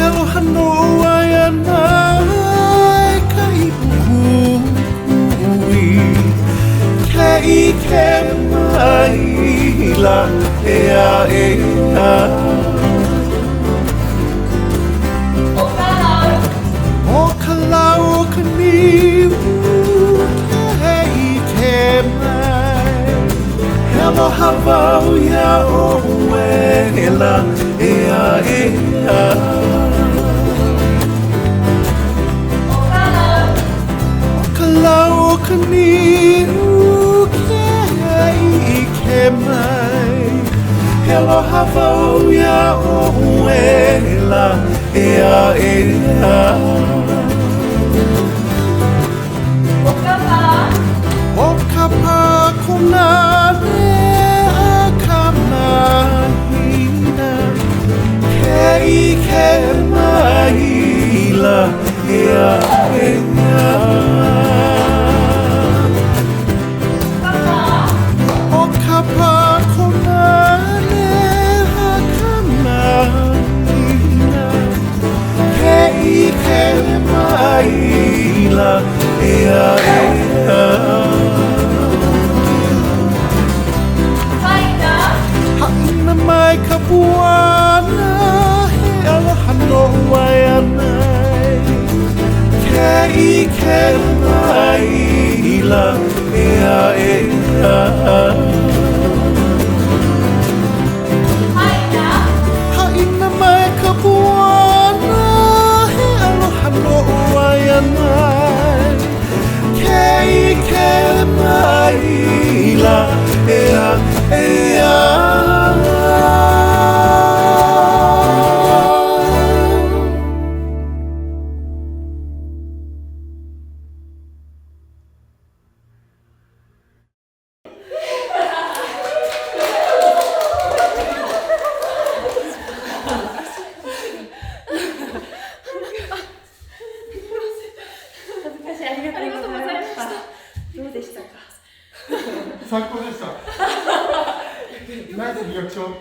Aloha no waianai ka ipuhui Kei ke maila O ka lau ka niu Kei ke mai Aloha wau ia o uela Kalau ka niu kei ke mai Aloha wau ia o uela O ka pā konane a ka mahina Kei ke maila O ka pā konane a ka mahina Kei ke maila Haina mai ka puana He aloha no waianai Kei ke maila Haina mai ka puana He aloha no waianai Kei ke maila参考でした。ナイスリアクション。